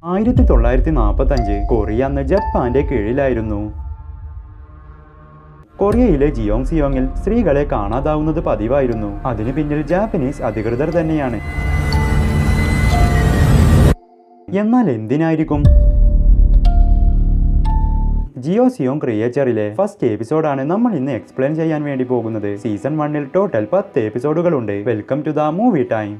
1945 Korea അന്ന് ജപ്പാന്റെ കീഴിലായിരുന്നു. കൊറിയയിലെ ജിയോങ്സിയോങ്ങിൽ സ്ത്രീകളെ കാണാതാവുന്നത് പതിവായിരുന്നു. അതിനു പിന്നിൽ ജാപ്പനീസ് അധികൃതർ തന്നെയാണ്. എന്നാൽ എന്തിനായിരിക്കും? ജിയോസിയോങ് ക്രിയേച്ചറിലെ ഫസ്റ്റ് എപ്പിസോഡാണ് നമ്മൾ ഇന്ന് എക്സ്പ്ലെയിൻ ചെയ്യാൻ വേണ്ടി പോകുന്നത്. സീസൺ 1-ൽ ടോട്ടൽ 10 എപ്പിസോഡുകളുണ്ട്. Welcome to the movie time.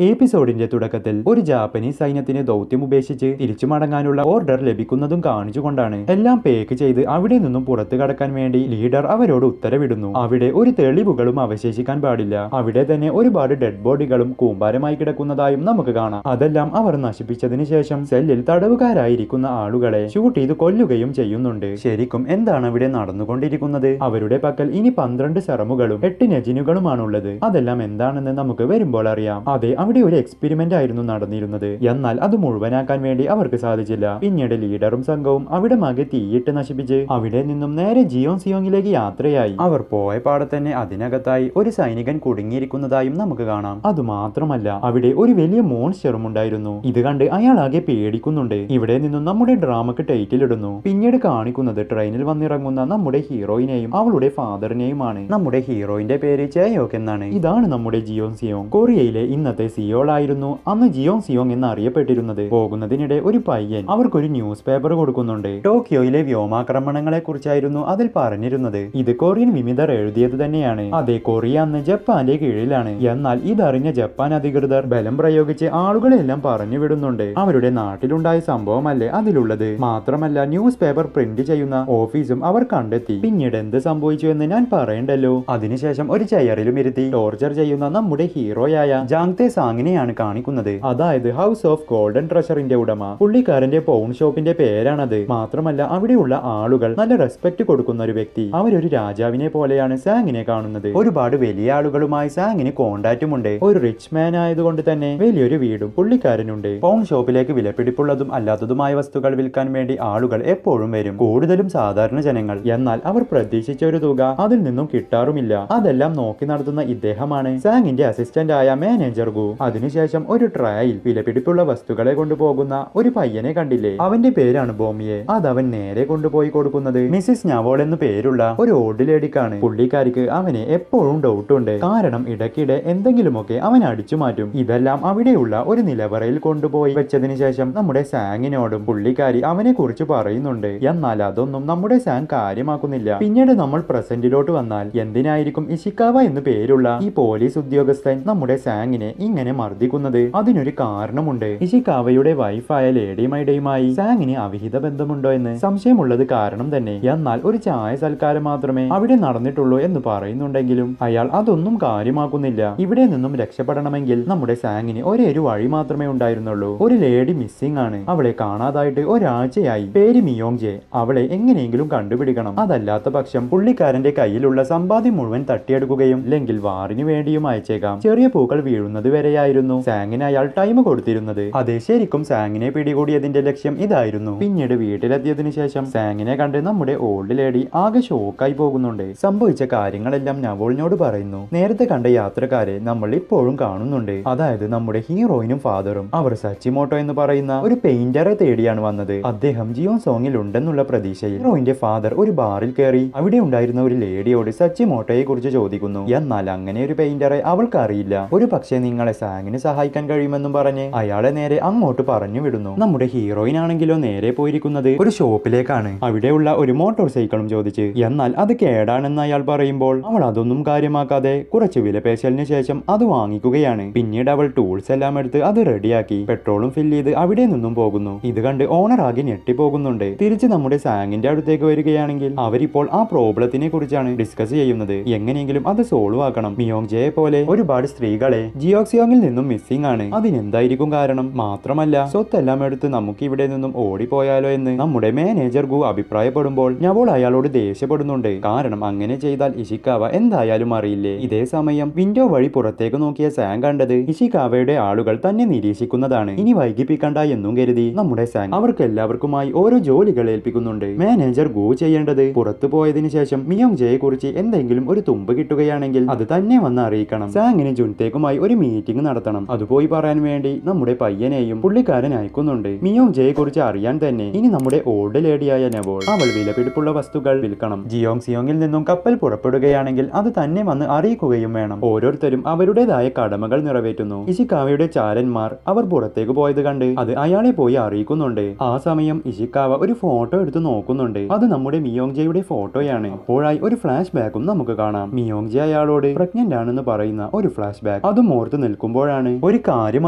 എപ്പിസോഡിന്റെ തുടക്കത്തിൽ ഒരു ജാപ്പനീസ് സൈന്യത്തിന് ദൗത്യം ഉപേക്ഷിച്ച് തിരിച്ചു മടങ്ങാനുള്ള ഓർഡർ ലഭിക്കുന്നതും കാണിച്ചുകൊണ്ടാണ്. എല്ലാം പേക്ക് ചെയ്ത് അവിടെ നിന്നും പുറത്തു കടക്കാൻ വേണ്ടി ലീഡർ അവരോട് ഉത്തരവിടുന്നു. അവിടെ ഒരു തെളിവുകളും അവശേഷിക്കാൻ പാടില്ല. അവിടെ തന്നെ ഒരുപാട് ഡെഡ് ബോഡികളും കൂമ്പാരമായി കിടക്കുന്നതായും നമുക്ക് കാണാം. അതെല്ലാം അവർ നശിപ്പിച്ചതിന് ശേഷം സെല്ലിൽ തടവുകാരായിരിക്കുന്ന ആളുകളെ ഷൂട്ട് ചെയ്ത് കൊല്ലുകയും ചെയ്യുന്നുണ്ട്. ശരിക്കും എന്താണ് അവിടെ നടന്നുകൊണ്ടിരിക്കുന്നത്? അവരുടെ പക്കൽ ഇനി 12 സെറമുകളും 8 നെജിനുകളുമാണുള്ളത്. അതെല്ലാം എന്താണെന്ന് നമുക്ക് വരുമ്പോൾ അറിയാം. അതെ, അവിടെ ഒരു എക്സ്പെരിമെന്റ് ആയിരുന്നു നടന്നിരുന്നത്. എന്നാൽ അത് മുഴുവനാക്കാൻ വേണ്ടി അവർക്ക് സാധിച്ചില്ല. പിന്നീട് ലീഡറും സംഘവും അവിടെ മാകെ തീയിട്ട് നശിപ്പിച്ച് അവിടെ നിന്നും നേരെ ജിയോങ്സിയോങ്ങിലേക്ക് യാത്രയായി. അവർ പോയ പാടെ തന്നെ അതിനകത്തായി ഒരു സൈനികൻ കുടുങ്ങിയിരിക്കുന്നതായും നമുക്ക് കാണാം. അതുമാത്രമല്ല, അവിടെ ഒരു വലിയ മോൺസ്റ്ററും ഉണ്ടായിരുന്നു. ഇത് കണ്ട് അയാൾ ആകെ പേടിക്കുന്നുണ്ട്. ഇവിടെ നിന്നും നമ്മുടെ ഡ്രാമക്ക് ടൈറ്റിൽ ഇടുന്നു. പിന്നീട് കാണിക്കുന്നത് ട്രെയിനിൽ വന്നിറങ്ങുന്ന നമ്മുടെ ഹീറോയിനെയും അവളുടെ ഫാദറിനെയുമാണ്. നമ്മുടെ ഹീറോയിന്റെ പേര് ചേയോക്ക് എന്നാണ്. ഇതാണ് നമ്മുടെ ജിയോങ്സിയോങ്. കൊറിയയിലെ ഇന്നത്തെ സിയോളായിരുന്നു അന്ന് ജിയോങ്സിയോങ് എന്ന് അറിയപ്പെട്ടിരുന്നത്. പോകുന്നതിനിടെ ഒരു പയ്യൻ അവർക്കൊരു ന്യൂസ് പേപ്പർ കൊടുക്കുന്നുണ്ട്. ടോക്കിയോയിലെ വ്യോമാക്രമണങ്ങളെ കുറിച്ചായിരുന്നു അതിൽ പറഞ്ഞിരുന്നത്. ഇത് കൊറിയൻ വിമതർ എഴുതിയത് തന്നെയാണ്. അതെ, കൊറിയ അന്ന് ജപ്പാന്റെ കീഴിലാണ്. എന്നാൽ ഇതറിഞ്ഞ ജപ്പാൻ അധികൃതർ ബലം പ്രയോഗിച്ച് ആളുകളെല്ലാം പറഞ്ഞു വിടുന്നുണ്ട്. അവരുടെ നാട്ടിലുണ്ടായ സംഭവമല്ലേ അതിലുള്ളത്. മാത്രമല്ല ന്യൂസ് പേപ്പർ പ്രിന്റ് ചെയ്യുന്ന ഓഫീസും അവർ കണ്ടെത്തി. പിന്നീട് എന്ത് സംഭവിച്ചു എന്ന് ഞാൻ പറയണ്ടല്ലോ. അതിനുശേഷം ഒരു ചെയറിലും ഇരുത്തി ടോർച്ചർ ചെയ്യുന്ന നമ്മുടെ ഹീറോയായ ജാങ്തെ സാങ്ങിനെയാണ് കാണിക്കുന്നത്. അതായത് ഹൗസ് ഓഫ് ഗോൾഡൻ ട്രഷറിന്റെ ഉടമ. പുള്ളിക്കാരന്റെ പൗൺ ഷോപ്പിന്റെ പേരാണത്. മാത്രമല്ല അവിടെയുള്ള ആളുകൾ നല്ല റെസ്പെക്ട് കൊടുക്കുന്ന ഒരു വ്യക്തി. അവരൊരു രാജാവിനെ പോലെയാണ് സാങ്ങിനെ കാണുന്നത്. ഒരുപാട് വലിയ ആളുകളുമായി സാങ്ങിന് കോണ്ടാക്റ്റുമുണ്ട്. ഒരു റിച്ച് മാൻ ആയതുകൊണ്ട് തന്നെ വലിയൊരു വീടും പുള്ളിക്കാരനുണ്ട്. പൗൺ ഷോപ്പിലേക്ക് വിലപിടിപ്പുള്ളതും അല്ലാത്തതുമായ വസ്തുക്കൾ വിൽക്കാൻ വേണ്ടി ആളുകൾ എപ്പോഴും വരും, കൂടുതലും സാധാരണ ജനങ്ങൾ. എന്നാൽ അവർ പ്രതീക്ഷിച്ച ഒരു തുക അതിൽ നിന്നും കിട്ടാറുമില്ല. അതെല്ലാം നോക്കി നടത്തുന്ന ഇദ്ദേഹമാണ് സാങ്ങിന്റെ അസിസ്റ്റന്റ് ആയ മാനേജർ ഗു. അതിനുശേഷം ഒരു ട്രയൽ വിലപിടിപ്പുള്ള വസ്തുക്കളെ കൊണ്ടുപോകുന്ന ഒരു പയ്യനെ കണ്ടില്ലേ, അവന്റെ പേരാണ് ബോമിയെ. അതവൻ നേരെ കൊണ്ടുപോയി കൊടുക്കുന്നത് മിസ്സിസ് ഞവോൾ എന്ന് പേരുള്ള ഒരു ഓൾഡ് ലേഡിക്കാണ്. പുള്ളിക്കാരിക്ക് അവനെ എപ്പോഴും ഡൗട്ട് ഉണ്ട്. കാരണം ഇടയ്ക്കിടെ എന്തെങ്കിലുമൊക്കെ അവൻ അടിച്ചു മാറ്റും. ഇതെല്ലാം അവിടെയുള്ള ഒരു നിലവറയിൽ കൊണ്ടുപോയി വെച്ചതിന് ശേഷം നമ്മുടെ സാങ്ങിനോടും പുള്ളിക്കാരി അവനെ കുറിച്ച് പറയുന്നുണ്ട്. എന്നാൽ അതൊന്നും നമ്മുടെ സാങ് കാര്യമാക്കുന്നില്ല. പിന്നീട് നമ്മൾ പ്രസന്റിലോട്ട് വന്നാൽ എന്തിനായിരിക്കും ഇഷിക്കാവ എന്ന് പേരുള്ള ഈ പോലീസ് ഉദ്യോഗസ്ഥൻ നമ്മുടെ സാങ്ങിനെ ഇങ്ങനെ മർദ്ദിക്കുന്നത്? അതിനൊരു കാരണമുണ്ട്. ഇഷിക്കാവയുടെ വൈഫായ ലേഡി മൈഡയുമായി സാങ്ങിന് അവിഹിത ബന്ധമുണ്ടോ എന്ന് സംശയമുള്ളത് കാരണം തന്നെ. എന്നാൽ ഒരു ചായ സൽക്കാരം മാത്രമേ അവിടെ നടന്നിട്ടുള്ളൂ എന്ന് പറയുന്നുണ്ടെങ്കിലും അയാൾ അതൊന്നും കാര്യമാക്കുന്നില്ല. ഇവിടെ നിന്നും രക്ഷപ്പെടണമെങ്കിൽ നമ്മുടെ സാങ്ങിന് ഒരേ ഒരു വഴി മാത്രമേ ഉണ്ടായിരുന്നുള്ളൂ. ഒരു ലേഡി മിസ്സിംഗ് ആണ്. അവളെ കാണാതായിട്ട് ഒരാഴ്ചയായി. പേര് മിയോങ് ജെ. അവളെ എങ്ങനെയെങ്കിലും കണ്ടുപിടിക്കണം. അതല്ലാത്ത പക്ഷം പുള്ളിക്കാരന്റെ കയ്യിലുള്ള സമ്പാദ്യം മുഴുവൻ തട്ടിയെടുക്കുകയും അല്ലെങ്കിൽ വാറിനു വേണ്ടിയും അയച്ചേക്കാം. ചെറിയ പൂക്കൾ വീഴുന്നത് വരെയായിരുന്നു സാങ്ങിന് അയാൾ ടൈം കൊടുത്തിരുന്നത്. അതെ, ശരിക്കും സാങ്ങിനെ പിടികൂടിയതിന്റെ ലക്ഷ്യം ഇതായിരുന്നു. പിന്നീട് വീട്ടിലെത്തിയതിനു ശേഷം സാങ്ങിനെ കണ്ട് നമ്മുടെ ഓൾഡ് ലേഡി ആകെ ഷോക്കായി പോകുന്നുണ്ട്. സംഭവിച്ച കാര്യങ്ങളെല്ലാം നവോളിനോട് പറയുന്നു. നേരത്തെ കണ്ട യാത്രക്കാരെ നമ്മൾ ഇപ്പോഴും കാണുന്നുണ്ട്. അതായത് നമ്മുടെ ഹീറോയിനും ഫാദറും. അവർ സച്ചിമോട്ടോ എന്ന് പറയുന്ന ഒരു പെയിന്ററെ തേടിയാണ് വന്നത്. അദ്ദേഹം ജിയോങ്സിയോങ്ങിൽ ഉണ്ടെന്നുള്ള പ്രതീക്ഷയിൽ ഹീറോയിന്റെ ഫാദർ ഒരു ബാറിൽ കയറി അവിടെ ഉണ്ടായിരുന്ന ഒരു ലേഡിയോട് സച്ചിമോട്ടോയെ കുറിച്ച് ചോദിക്കുന്നു. എന്നാൽ അങ്ങനെ ഒരു പെയിന്ററെ അവൾക്ക് അറിയില്ല. ഒരു പക്ഷേ നിങ്ങളെ സാങ്ങിന് സഹായിക്കാൻ കഴിയുമെന്നും പറഞ്ഞ് അയാളെ നേരെ അങ്ങോട്ട് പറഞ്ഞു വിടുന്നു. നമ്മുടെ ഹീറോയിൻ ആണെങ്കിലോ നേരെ പോയിരിക്കുന്നത് ഒരു ഷോപ്പിലേക്കാണ്. അവിടെയുള്ള ഒരു മോട്ടോർ സൈക്കിളും ചോദിച്ച്. എന്നാൽ അത് കേടാണെന്ന് അയാൾ പറയുമ്പോൾ അവൾ അതൊന്നും കാര്യമാക്കാതെ കുറച്ച് വിലപേശലിന് ശേഷം അത് വാങ്ങിക്കുകയാണ്. പിന്നീട് അവൾ ടൂൾസ് എല്ലാം എടുത്ത് അത് റെഡിയാക്കി പെട്രോളും ഫില്ല് ചെയ്ത് അവിടെ നിന്നും പോകുന്നു. ഇത് കണ്ട് ഓണർ ആകെ ഞെട്ടിപ്പോകുന്നുണ്ട്. തിരിച്ച് നമ്മുടെ സാങ്ങിന്റെ അടുത്തേക്ക് വരികയാണെങ്കിൽ അവരിപ്പോൾ ആ പ്രോബ്ലത്തിനെ കുറിച്ചാണ് ഡിസ്കസ് ചെയ്യുന്നത്. എങ്ങനെയെങ്കിലും അത് സോൾവ് ആക്കണം. മിയോങ് ജയെ പോലെ ഒരുപാട് സ്ത്രീകളെ ജിയോങ്സിയോങ്ങിൽ നിന്നും മിസ്സിംഗ് ആണ്. അതിനെന്തായിരിക്കും കാരണം? മാത്രമല്ല സ്വത്തെല്ലാം എടുത്ത് നമുക്ക് ഇവിടെ നിന്നും ഓടിപ്പോയാലോ എന്ന് നമ്മുടെ മാനേജർ ഗു അഭിപ്രായപ്പെടുമ്പോൾ ഞവോൾ അയാളോട് ദേഷ്യപ്പെടുന്നുണ്ട്. കാരണം അങ്ങനെ ചെയ്താൽ ഇഷിക്കാവ എന്തായാലും അറിയില്ലേ. ഇതേ സമയം വിൻഡോ വഴി പുറത്തേക്ക് നോക്കിയ സാങ് കണ്ടത് ഇഷിക്കാവയുടെ ആളുകൾ തന്നെ നിരീക്ഷിക്കുന്നതാണ്. ഇനി വൈകിപ്പിക്കണ്ട എന്നും കരുതി നമ്മുടെ സാങ് അവർക്ക് എല്ലാവർക്കുമായി ഓരോ ജോലികൾ ഏൽപ്പിക്കുന്നുണ്ട്. മാനേജർ ഗു ചെയ്യേണ്ടത് പുറത്തു പോയതിനു ശേഷം മിയോങ് ജയെ കുറിച്ച് എന്തെങ്കിലും ഒരു തുമ്പ് കിട്ടുകയാണെങ്കിൽ അത് തന്നെ വന്ന് അറിയിക്കണം. സാങ്ങിന് ജുൻതേക്കുമായി ഒരു മീറ്റിംഗ് മീറ്റിംഗ് നടത്തണം. അത് പോയി പറയാൻ വേണ്ടി നമ്മുടെ പയ്യനെയും പുള്ളിക്കാരൻ അയക്കുന്നുണ്ട്. മിയോങ് ജയെ കുറിച്ച് അറിയാൻ തന്നെ ഇനി നമ്മുടെ ഓൾഡ് ലേഡിയായ നെവോൾ അവൾ വിലപിടിപ്പുള്ള വസ്തുക്കൾ വിൽക്കണം. ജിയോങ് സിയോങ്ങിൽ നിന്നും കപ്പൽ പുറപ്പെടുകയാണെങ്കിൽ അത് തന്നെ വന്ന് അറിയിക്കുകയും വേണം. ഓരോരുത്തരും അവരുടേതായ കടമകൾ നിറവേറ്റുന്നു. ഇഷിക്കാവയുടെ ചാരന്മാർ അവർ പുറത്തേക്ക് പോയത് കണ്ട് അത് അയാളെ പോയി അറിയിക്കുന്നുണ്ട്. ആ സമയം ഇഷിക്കാവ ഒരു ഫോട്ടോ എടുത്ത് നോക്കുന്നുണ്ട്. അത് നമ്മുടെ മിയോങ് ജയുടെ ഫോട്ടോയാണ്. അപ്പോഴായി ഒരു ഫ്ലാഷ് ബാക്കും നമുക്ക് കാണാം. മിയോങ് ജെ അയാളോട് പ്രഗ്നന്റ് ആണെന്ന് പറയുന്ന ഒരു ഫ്ലാഷ് ബാക്ക്. അതും ഓർത്ത് നിൽക്കുമ്പോഴാണ് ഒരു കാര്യം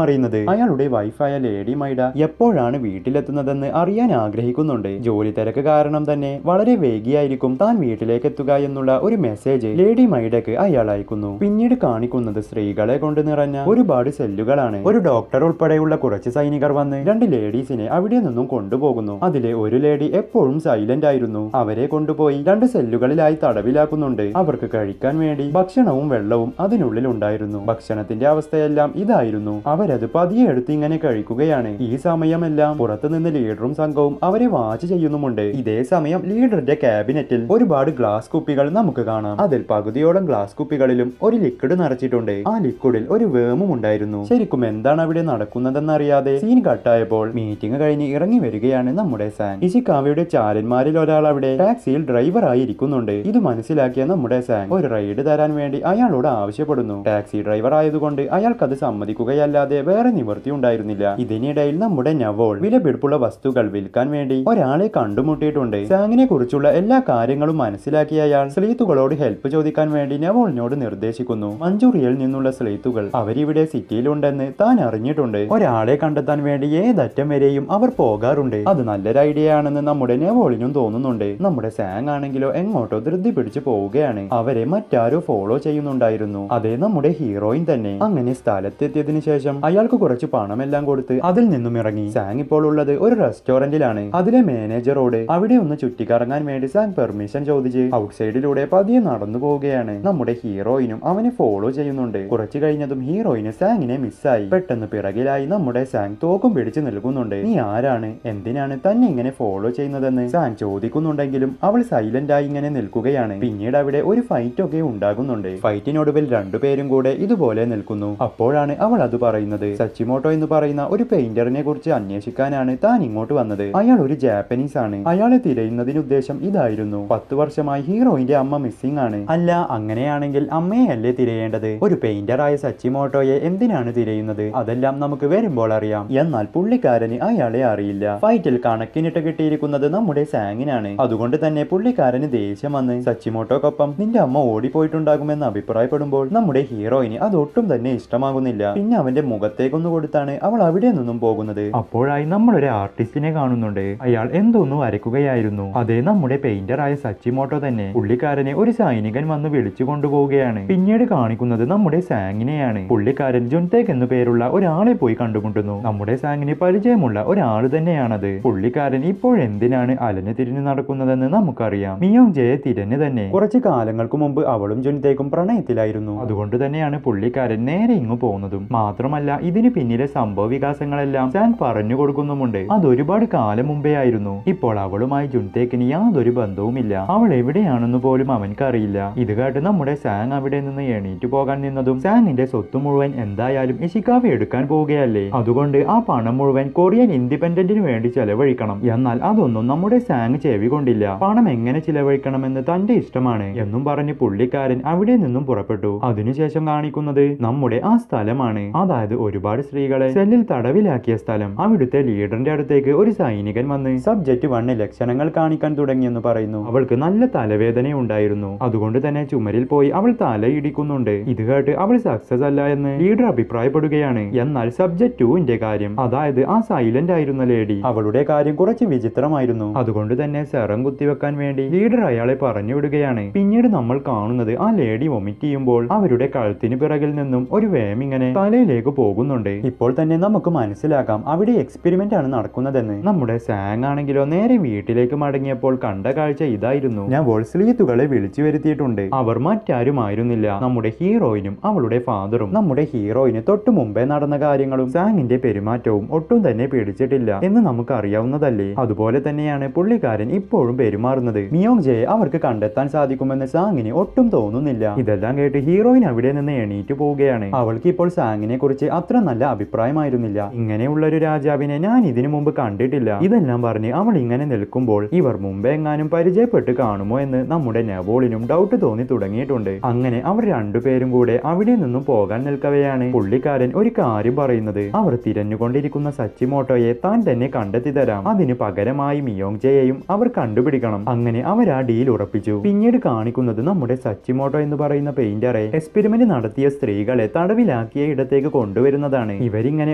അറിയുന്നത്. അയാളുടെ വൈഫായ ലേഡി മൈഡ എപ്പോഴാണ് വീട്ടിലെത്തുന്നതെന്ന് അറിയാൻ ആഗ്രഹിക്കുന്നുണ്ട്. ജോലി തിരക്ക് കാരണം തന്നെ വളരെ വേഗിയായിരിക്കും താൻ വീട്ടിലേക്ക് എത്തുക എന്നുള്ള ഒരു മെസ്സേജ് ലേഡി മൈഡക്ക് അയാൾ അയക്കുന്നു. പിന്നീട് കാണിക്കുന്നത് സ്ത്രീകളെ കൊണ്ട് നിറഞ്ഞ ഒരുപാട് സെല്ലുകളാണ്. ഒരു ഡോക്ടർ ഉൾപ്പെടെയുള്ള കുറച്ച് സൈനികർ വന്ന് 2 ലേഡീസിനെ അവിടെ നിന്നും കൊണ്ടുപോകുന്നു. അതിലെ ഒരു ലേഡി എപ്പോഴും സൈലന്റ് ആയിരുന്നു. അവരെ കൊണ്ടുപോയി 2 സെല്ലുകളിലായി തടവിലാക്കുന്നുണ്ട്. അവർക്ക് കഴിക്കാൻ വേണ്ടി ഭക്ഷണവും വെള്ളവും അതിനുള്ളിൽ ഉണ്ടായിരുന്നു. ഭക്ഷണത്തിന്റെ അവസ്ഥയെല്ലാം ഇതായിരുന്നു. അവരത് പതിയെ എടുത്ത് ഇങ്ങനെ കഴിക്കുകയാണ്. ഈ സമയമെല്ലാം പുറത്തുനിന്ന് ലീഡറും സംഘവും അവരെ വാച്ച് ചെയ്യുന്നുമുണ്ട്. ഇതേ സമയം ലീഡറുടെ ക്യാബിനറ്റിൽ ഒരുപാട് ഗ്ലാസ് കുപ്പികൾ നമുക്ക് കാണാം. അതിൽ പകുതിയോളം ഗ്ലാസ് കുപ്പികളിലും ഒരു ലിക്വിഡ് നിറച്ചിട്ടുണ്ട്. ആ ലിക്വിഡിൽ ഒരു വേമും ഉണ്ടായിരുന്നു. ശരിക്കും എന്താണ് അവിടെ നടക്കുന്നതെന്നറിയാതെ സീൻ കട്ടായപ്പോൾ മീറ്റിംഗ് കഴിഞ്ഞ് ഇറങ്ങി വരികയാണ് നമ്മുടെ സാങ്. ഇഷിക്കാവയുടെ ചാരന്മാരിൽ ഒരാൾ അവിടെ ടാക്സിയിൽ ഡ്രൈവറായി ഇരിക്കുന്നുണ്ട്. ഇത് മനസ്സിലാക്കിയ നമ്മുടെ സാങ് ഒരു റൈഡ് തരാൻ വേണ്ടി അയാളോട് ആവശ്യപ്പെടുന്നു. ടാക്സി ഡ്രൈവർ ആയതുകൊണ്ട് അയാൾക്കത് സമ്മതിക്കുകയല്ലാതെ വേറെ നിവൃത്തി ഉണ്ടായിരുന്നില്ല. ഇതിനിടയിൽ നമ്മുടെ നവോൾ വിലപിടിപ്പുള്ള വസ്തുക്കൾ വിൽക്കാൻ വേണ്ടി ഒരാളെ കണ്ടുമുട്ടിയിട്ടുണ്ട്. സാങ്ങിനെ കുറിച്ചുള്ള എല്ലാ കാര്യങ്ങളും മനസ്സിലാക്കിയ അയാൾ സ്ലീത്തുകളോട് ഹെൽപ്പ് ചോദിക്കാൻ വേണ്ടി നവോളിനോട് നിർദ്ദേശിക്കുന്നു. മഞ്ചൂറിയയിൽ നിന്നുള്ള സ്ലീത്തുകൾ അവരിവിടെ സിറ്റിയിലുണ്ടെന്ന് താൻ അറിഞ്ഞിട്ടുണ്ട്. ഒരാളെ കണ്ടെത്താൻ വേണ്ടി ഏതറ്റം വരെയും അവർ പോകാറുണ്ട്. അത് നല്ലൊരു ഐഡിയ ആണെന്ന് നമ്മുടെ നെവോളിനും തോന്നുന്നുണ്ട്. നമ്മുടെ സാങ് ആണെങ്കിലോ എങ്ങോട്ടോ ധൃതി പിടിച്ചു പോവുകയാണ്. അവരെ മറ്റാരോ ഫോളോ ചെയ്യുന്നുണ്ടായിരുന്നു. അതേ നമ്മുടെ ഹീറോയിൻ തന്നെ. അങ്ങനെ സ്ഥലത്തെത്തിയതിനു ശേഷം അയാൾക്ക് കുറച്ച് പണമെല്ലാം കൊടുത്ത് അതിൽ നിന്നും ഇറങ്ങി. സാങ് ഇപ്പോൾ ഉള്ളത് ഒരു റെസ്റ്റോറന്റിലാണ്. അതിലെ മാനേജറോട് അവിടെ ഒന്ന് ചുറ്റിക്കറങ്ങാൻ വേണ്ടി സാങ് പെർമിഷൻ ചോദിച്ച് ഔട്ട്സൈഡിലൂടെ പതിയെ നടന്നു പോവുകയാണ്. നമ്മുടെ ഹീറോയിനും അവനെ ഫോളോ ചെയ്യുന്നുണ്ട്. കുറച്ചു കഴിഞ്ഞതും ഹീറോയിന് സാങ്ങിനെ മിസ്സായി. പെട്ടെന്ന് പിറകിലായി നമ്മുടെ സാങ് തോക്കും പിടിച്ചു നിൽക്കുന്നുണ്ട്. നീ ആരാണ്, എന്തിനാണ് തന്നെ ഇങ്ങനെ ഫോളോ ചെയ്യുന്നതെന്ന് സാങ് ചോദിക്കുന്നുണ്ടെങ്കിലും അവൾ സൈലന്റ് ആയി ഇങ്ങനെ നിൽക്കുകയാണ്. പിന്നീട് അവിടെ ഒരു ഫൈറ്റ് ഒക്കെ ഉണ്ടാകുന്നുണ്ട്. ഫൈറ്റിനൊടുവിൽ 2 പേരും കൂടെ ഇതുപോലെ നിൽക്കുന്നു. അപ്പോഴാണ് അവൾ അത് പറയുന്നത്. സച്ചിമോട്ടോ എന്ന് പറയുന്ന ഒരു പെയിന്ററിനെ കുറിച്ച് അന്വേഷിക്കാനാണ് താൻ ഇങ്ങോട്ട് വന്നത്. അയാൾ ഒരു ജാപ്പനീസ് ആണ്. അയാളെ തിരയുന്നതിന് ഉദ്ദേശം ഇതായിരുന്നു. 10 വർഷമായി ഹീറോയിന്റെ അമ്മ മിസ്സിംഗ് ആണ്. അല്ല, അങ്ങനെയാണെങ്കിൽ അമ്മയെ അല്ലേ തിരയേണ്ടത്? ഒരു പെയിന്ററായ സച്ചിമോട്ടോയെ എന്തിനാണ് തിരയുന്നത്? അതെല്ലാം നമുക്ക് വരുമ്പോൾ അറിയാം. എന്നാൽ പുള്ളിക്കാരന് അയാളെ അറിയില്ല. ഫൈറ്റിൽ കണക്കിനിട്ട് കിട്ടിയിരിക്കുന്നത് നമ്മുടെ സാങ്ങിനാണ്. അതുകൊണ്ട് തന്നെ പുള്ളിക്കാരന് ദേഷ്യം വന്ന് സച്ചിമോട്ടോക്കൊപ്പം നിന്റെ അമ്മ ഓടിപ്പോയിട്ടുണ്ടാകുമെന്ന് അഭിപ്രായപ്പെടുമ്പോൾ നമ്മുടെ ഹീറോയിന് അതൊട്ടും തന്നെ ഇഷ്ടമാകുന്നില്ല. പിന്നെ അവന്റെ മുഖത്തേക്കൊന്നു കൊടുത്താണ് അവൾ അവിടെ നിന്നും പോകുന്നത്. അപ്പോഴായി നമ്മളൊരു ആർട്ടിസ്റ്റിനെ കാണുന്നുണ്ട്. അയാൾ എന്തോന്നു വരയ്ക്കുകയായിരുന്നു. അതേ നമ്മുടെ പെയിന്ററായ സച്ചിമോട്ടോ തന്നെ. പുള്ളിക്കാരനെ ഒരു സൈനികൻ വന്ന് വിളിച്ചു കൊണ്ടുപോവുകയാണ്. പിന്നീട് കാണിക്കുന്നത് നമ്മുടെ സാങ്ങിനെയാണ്. പുള്ളിക്കാരൻ ജുൻതേക്ക് എന്നു പേരുള്ള ഒരാളെ പോയി കണ്ടുമുട്ടുന്നു. നമ്മുടെ സാങ്ങിന് പരിചയമുള്ള ഒരാൾ തന്നെയാണത്. പുള്ളിക്കാരൻ ഇപ്പോഴെന്തിനാണ് അലഞ്ഞു തിരിഞ്ഞു നടക്കുന്നതെന്ന് നമുക്കറിയാം. മിയോങ് ജയെ തിരഞ്ഞു തന്നെ. കുറച്ചു കാലങ്ങൾക്ക് മുമ്പ് അവളും ജുൻതേക്കും പ്രണയത്തിലായിരുന്നു. അതുകൊണ്ട് തന്നെയാണ് പുള്ളിക്കാരൻ നേരെ ഇങ്ങു പോകുന്നതും. മാത്രമല്ല ഇതിന് പിന്നിലെ സംഭവ വികാസങ്ങളെല്ലാം സാങ് പറഞ്ഞു കൊടുക്കുന്നുമുണ്ട്. അതൊരുപാട് കാലം മുമ്പേ ആയിരുന്നു. ഇപ്പോൾ അവളുമായി ജുൻതേക്കിന് യാതൊരു ബന്ധവുമില്ല. അവൾ എവിടെയാണെന്ന് പോലും അവൻക്കറിയില്ല. ഇത് കേട്ട് നമ്മുടെ സാങ് അവിടെ നിന്ന് എണീറ്റു പോകാൻ നിന്നതും സാങ്ങിന്റെ സ്വത്ത് മുഴുവൻ എന്തായാലും ഇഷിക്കാവ എടുക്കാൻ പോവുകയല്ലേ. അതുകൊണ്ട് ആ പണം മുഴുവൻ കൊറിയൻ ഇൻഡിപെൻഡന്റിന് വേണ്ടി ചെലവഴിക്കണം. എന്നാൽ അതൊന്നും നമ്മുടെ സാങ് ചെവി കൊണ്ടില്ല. പണം എങ്ങനെ ചിലവഴിക്കണമെന്ന് തന്റെ ഇഷ്ടമാണ് എന്നും പറഞ്ഞ് പുള്ളിക്കാരൻ അവിടെ നിന്നും പുറപ്പെട്ടു. അതിനുശേഷം കാണിക്കുന്നത് നമ്മുടെ ആ സ്ഥലമാണ്. അതായത് ഒരുപാട് സ്ത്രീകളെ സെല്ലിൽ തടവിലാക്കിയ സ്ഥലം. അവിടുത്തെ ലീഡറിന്റെ അടുത്തേക്ക് ഒരു സൈനികൻ വന്ന് സബ്ജക്ട് 1 ലക്ഷണങ്ങൾ കാണിക്കാൻ തുടങ്ങിയെന്ന് പറയുന്നു. അവൾക്ക് നല്ല തലവേദന ഉണ്ടായിരുന്നു. അതുകൊണ്ട് തന്നെ ചുമരിൽ പോയി അവൾ തലയിടിക്കുന്നുണ്ട്. ഇത് കേട്ട് അവൾ സക്സസ് അല്ല എന്ന് ലീഡർ അഭിപ്രായപ്പെടുകയാണ്. എന്നാൽ സബ്ജക്ട് 2ന്റെ കാര്യം, അതായത് ആ സൈലന്റ് ആയിരുന്ന ലേഡി, അവളുടെ കാര്യം കുറച്ച് വിചിത്രമായിരുന്നു. അതുകൊണ്ട് തന്നെ സെറം കുത്തിവെക്കാൻ വേണ്ടി ലീഡർ അയാളെ പറഞ്ഞു വിടുകയാണ്. പിന്നീട് നമ്മൾ കാണുന്നത് ആ ലേഡി വൊമിറ്റ് ചെയ്യുമ്പോൾ അവരുടെ കഴുത്തിന് പിറകിൽ നിന്നും ഒരു വേം ഇങ്ങനെ തലയിലേക്ക് പോകുന്നുണ്ട്. ഇപ്പോൾ തന്നെ നമുക്ക് മനസ്സിലാക്കാം അവിടെ എക്സ്പെരിമെന്റ് ആണ് നടക്കുന്നതെന്ന്. നമ്മുടെ സാങ് ആണെങ്കിലോ നേരെ വീട്ടിലേക്ക് മടങ്ങിയപ്പോൾ കണ്ട കാഴ്ച ഇതായിരുന്നു. ഞാൻ സ്ലീത്തുകളെ വിളിച്ചു വരുത്തിയിട്ടുണ്ട്. അവർ മറ്റാരുമായിരുന്നില്ല, നമ്മുടെ ഹീറോയിനും അവളുടെ ഫാദറും. നമ്മുടെ ഹീറോയിന് തൊട്ടു മുമ്പേ നടന്ന കാര്യങ്ങളും സാങ്ങിന്റെ പെരുമാറ്റവും ഒട്ടും തന്നെ പിടിച്ചിട്ടില്ല എന്ന് നമുക്ക് അറിയാവുന്നതല്ലേ. അതുപോലെ തന്നെയാണ് പുള്ളിക്കാരൻ ഇപ്പോഴും പെരുമാറുന്നത്. മിയോങ് ജയെ അവർക്ക് കണ്ടെത്താൻ സാധിക്കുമെന്ന് സാങ്ങിന് ഒട്ടും തോന്നുന്നില്ല. ഇതെല്ലാം കേട്ട് ഹീറോയിൻ അവിടെ നിന്ന് എണീറ്റ് പോവുകയാണ്. അവൾ അവൾക്ക് ഇപ്പോൾ സാങ്ങിനെ കുറിച്ച് അത്ര നല്ല അഭിപ്രായമായിരുന്നില്ല. ഇങ്ങനെയുള്ള ഒരു രാജാവിനെ ഞാൻ ഇതിനു മുമ്പ് കണ്ടിട്ടില്ല. ഇതെല്ലാം പറഞ്ഞ് അവൾ ഇങ്ങനെ നിൽക്കുമ്പോൾ ഇവർ മുമ്പ് എങ്ങാനും പരിചയപ്പെട്ട് കാണുമോ എന്ന് നമ്മുടെ നെവോളിനും ഡൗട്ട് തോന്നി തുടങ്ങിയിട്ടുണ്ട്. അങ്ങനെ അവർ രണ്ടുപേരും കൂടെ അവിടെ നിന്നും പോകാൻ നിൽക്കവെയാണ് പുള്ളിക്കാരൻ ഒരു കാര്യം പറയുന്നത്. അവർ തിരഞ്ഞുകൊണ്ടിരിക്കുന്ന സച്ചിമോട്ടോയെ താൻ തന്നെ കണ്ടെത്തി തരാം, അതിന് പകരമായി മിയോങ്ജയെയും അവർ കണ്ടുപിടിക്കണം. അങ്ങനെ അവർ ആ ഡീൽ ഉറപ്പിച്ചു. പിന്നീട് കാണിക്കുന്നത് നമ്മുടെ സച്ചിമോട്ടോ എന്ന് പറയുന്ന പെയിന്ററെ എക്സ്പെരിമെന്റ് നടത്തിയ സ്ത്രീകളെ തടവിലാക്കിയ ഇടത്തേക്ക് കൊണ്ടുവരുന്നതാണ്. ഇവരിങ്ങനെ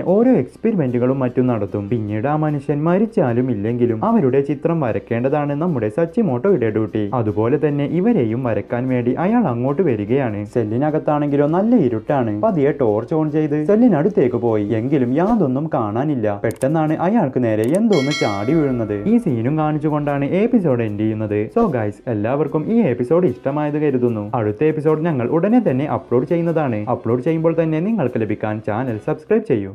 ഓരോ എക്സ്പെരിമെന്റുകളും മറ്റും നടത്തും. പിന്നീട് ആ മനുഷ്യൻ മരിച്ചാലും ഇല്ലെങ്കിലും അവരുടെ ചിത്രം വരയ്ക്കേണ്ടതാണ് നമ്മുടെ സച്ചിമോട്ടോയുടെ ഡ്യൂട്ടി. അതുപോലെ തന്നെ ഇവരെയും വരയ്ക്കാൻ വേണ്ടി അയാൾ അങ്ങോട്ട് വരികയാണ്. സെല്ലിനകത്താണെങ്കിലോ നല്ല ഇരുട്ടാണ്. പതിയെ ടോർച്ച് ഓൺ ചെയ്ത് സെല്ലിനടുത്തേക്ക് പോയി. എങ്കിലും യാതൊന്നും കാണാനില്ല. പെട്ടെന്നാണ് അയാൾക്ക് നേരെ എന്തോന്ന് ചാടി വീഴുന്നത്. ഈ സീനും കാണിച്ചുകൊണ്ടാണ് എപ്പിസോഡ് എൻഡ് ചെയ്യുന്നത്. സോ ഗൈസ്, എല്ലാവർക്കും ഈ എപ്പിസോഡ് ഇഷ്ടമായത് കരുതുന്നു. അടുത്ത എപ്പിസോഡ് ഞങ്ങൾ ഉടനെ തന്നെ അപ്ലോഡ് ചെയ്യുന്നതാണ്. അപ്ലോഡ് ചെയ്യുമ്പോൾ തന്നെ നിങ്ങൾക്ക് ലഭിക്കാൻ ചാനൽ സബ്സ്ക്രൈബ് ചെയ്യൂ.